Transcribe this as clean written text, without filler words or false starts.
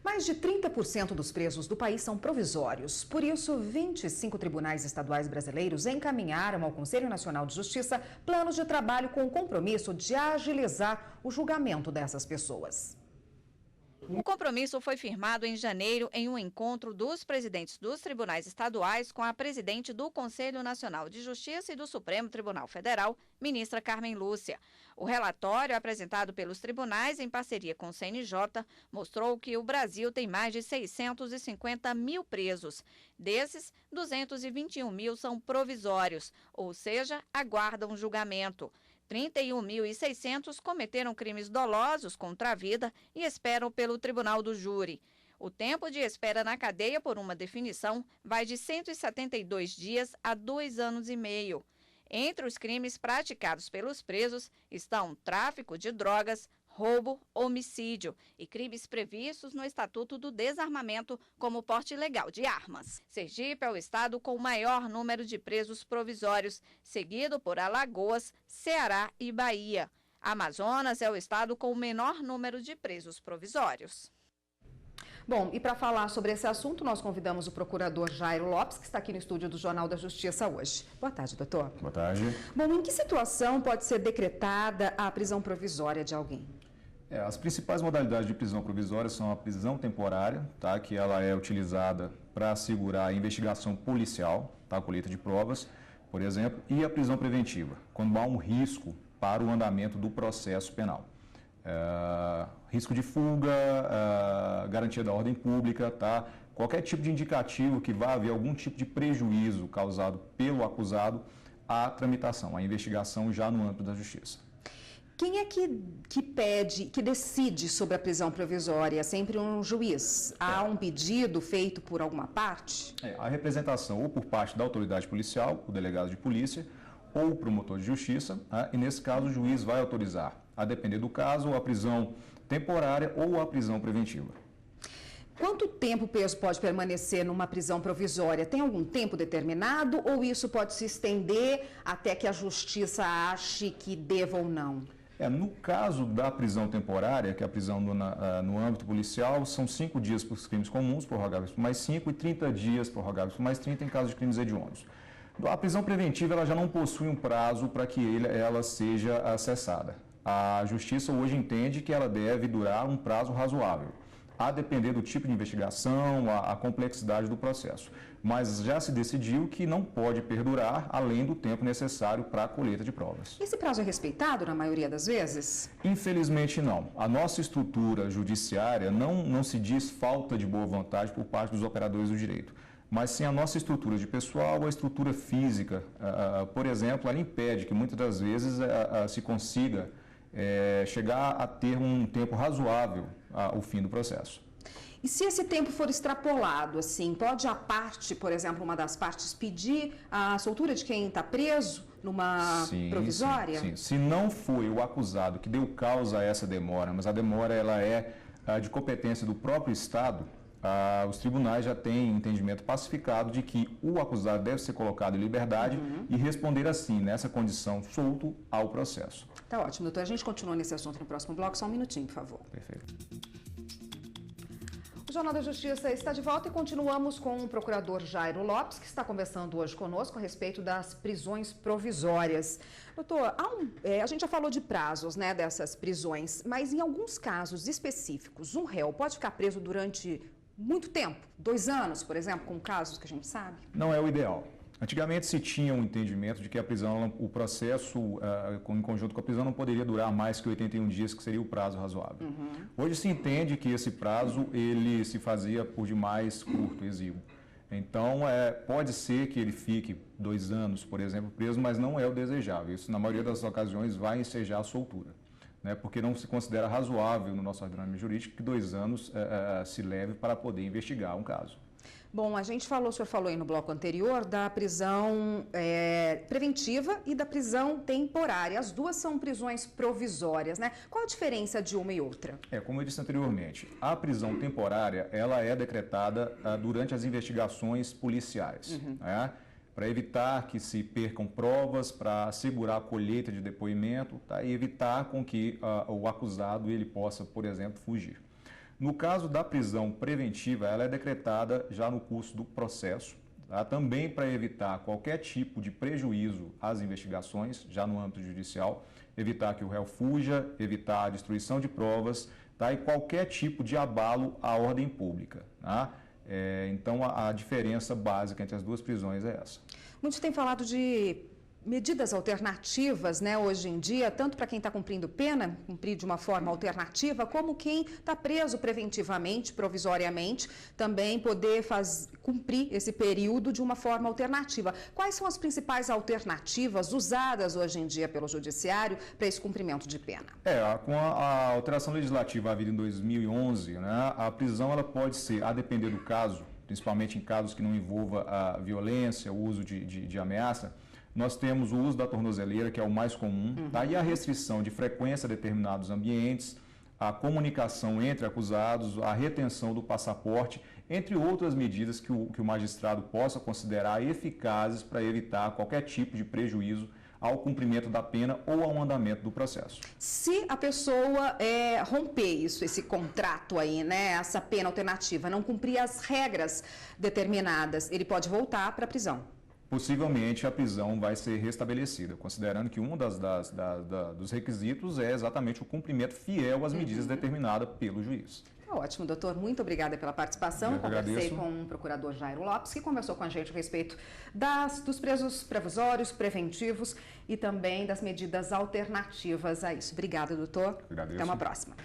Mais de 30% dos presos do país são provisórios. Por isso, 25 tribunais estaduais brasileiros encaminharam ao Conselho Nacional de Justiça planos de trabalho com o compromisso de agilizar o julgamento dessas pessoas. O compromisso foi firmado em janeiro em um encontro dos presidentes dos tribunais estaduais com a presidente do Conselho Nacional de Justiça e do Supremo Tribunal Federal, ministra Carmen Lúcia. O relatório apresentado pelos tribunais em parceria com o CNJ mostrou que o Brasil tem mais de 650 mil presos. Desses, 221 mil são provisórios, ou seja, aguardam julgamento. 31.600 cometeram crimes dolosos contra a vida e esperam pelo tribunal do júri. O tempo de espera na cadeia por uma definição vai de 172 dias a 2 anos e meio. Entre os crimes praticados pelos presos estão tráfico de drogas, roubo, homicídio e crimes previstos no Estatuto do Desarmamento, como porte ilegal de armas. Sergipe é o estado com o maior número de presos provisórios, seguido por Alagoas, Ceará e Bahia. Amazonas é o estado com o menor número de presos provisórios. Bom, e para falar sobre esse assunto, nós convidamos o procurador Jairo Lopes, que está aqui no estúdio do Jornal da Justiça hoje. Boa tarde, doutor. Boa tarde. Bom, em que situação pode ser decretada a prisão provisória de alguém? As principais modalidades de prisão provisória são a prisão temporária, tá, que ela é utilizada para assegurar a investigação policial, tá, a colheita de provas, por exemplo, e a prisão preventiva, quando há um risco para o andamento do processo penal. Risco de fuga, garantia da ordem pública, tá? Qualquer tipo de indicativo que vá haver algum tipo de prejuízo causado pelo acusado à tramitação, à investigação já no âmbito da justiça. Quem é que pede, que decide sobre a prisão provisória? É sempre um juiz? Há um pedido feito por alguma parte? A representação ou por parte da autoridade policial, o delegado de polícia, ou o promotor de justiça, e nesse caso o juiz vai autorizar, a depender do caso, a prisão temporária ou a prisão preventiva. Quanto tempo o preso pode permanecer numa prisão provisória? Tem algum tempo determinado ou isso pode se estender até que a justiça ache que deva ou não? No caso da prisão temporária, que é a prisão no âmbito policial, são 5 dias para os crimes comuns, prorrogáveis por mais 5, e 30 dias prorrogáveis por mais 30 em caso de crimes hediondos. A prisão preventiva ela já não possui um prazo para que ela seja acessada. A Justiça hoje entende que ela deve durar um prazo razoável, a depender do tipo de investigação, a complexidade do processo. Mas já se decidiu que não pode perdurar além do tempo necessário para a colheita de provas. Esse prazo é respeitado na maioria das vezes? Infelizmente não. A nossa estrutura judiciária não se diz falta de boa vontade por parte dos operadores do direito, mas sim a nossa estrutura de pessoal, a estrutura física, por exemplo, ela impede que muitas das vezes se consiga chegar a ter um tempo razoável ao fim do processo. E se esse tempo for extrapolado, assim, pode a parte, por exemplo, uma das partes pedir a soltura de quem está preso numa provisória? Sim. Se não foi o acusado que deu causa a essa demora, mas a demora ela é de competência do próprio Estado, os tribunais já têm entendimento pacificado de que o acusado deve ser colocado em liberdade e responder assim, nessa condição, solto ao processo. Tá ótimo, doutor. A gente continua nesse assunto no próximo bloco. Só um minutinho, por favor. Perfeito. O Jornal da Justiça está de volta e continuamos com o procurador Jairo Lopes, que está conversando hoje conosco a respeito das prisões provisórias. Doutor, a gente já falou de prazos, né, dessas prisões, mas em alguns casos específicos, um réu pode ficar preso durante muito tempo, 2 anos, por exemplo, com casos que a gente sabe? Não é o ideal. Antigamente se tinha um entendimento de que a prisão, o processo em conjunto com a prisão não poderia durar mais que 81 dias, que seria o prazo razoável. Hoje se entende que esse prazo ele se fazia por demais curto, exíguo. Então, pode ser que ele fique 2 anos, por exemplo, preso, mas não é o desejável. Isso, na maioria das ocasiões, vai ensejar a soltura, né? Porque não se considera razoável no nosso ordenamento jurídico que 2 anos se leve para poder investigar um caso. Bom, o senhor falou aí no bloco anterior da prisão preventiva e da prisão temporária. As duas são prisões provisórias, né? Qual a diferença de uma e outra? Como eu disse anteriormente, a prisão temporária ela é decretada durante as investigações policiais, né? Para evitar que se percam provas, para assegurar a colheita de depoimento, tá? E evitar com que o acusado ele possa, por exemplo, fugir. No caso da prisão preventiva, ela é decretada já no curso do processo, tá? Também para evitar qualquer tipo de prejuízo às investigações, já no âmbito judicial, evitar que o réu fuja, evitar a destruição de provas, tá? E qualquer tipo de abalo à ordem pública, tá? Então, a diferença básica entre as duas prisões é essa. Muitos têm falado de medidas alternativas, né, hoje em dia, tanto para quem está cumprindo pena, cumprir de uma forma alternativa, como quem está preso preventivamente, provisoriamente, também poder cumprir esse período de uma forma alternativa. Quais são as principais alternativas usadas hoje em dia pelo Judiciário para esse cumprimento de pena? Com a alteração legislativa havida em 2011, né, a prisão ela pode ser, a depender do caso, principalmente em casos que não envolva a violência, o uso de ameaça. Nós temos o uso da tornozeleira, que é o mais comum, tá? E a restrição de frequência a determinados ambientes, a comunicação entre acusados, a retenção do passaporte, entre outras medidas que o magistrado possa considerar eficazes para evitar qualquer tipo de prejuízo ao cumprimento da pena ou ao andamento do processo. Se a pessoa romper esse contrato aí, né, essa pena alternativa, não cumprir as regras determinadas, ele pode voltar para a prisão? Possivelmente a prisão vai ser restabelecida, considerando que um dos requisitos é exatamente o cumprimento fiel às medidas determinadas pelo juiz. Ótimo, doutor. Muito obrigada pela participação. Eu conversei com o procurador Jairo Lopes, que conversou com a gente a respeito dos presos provisórios, preventivos e também das medidas alternativas a isso. Obrigada, doutor. Agradeço. Até uma próxima.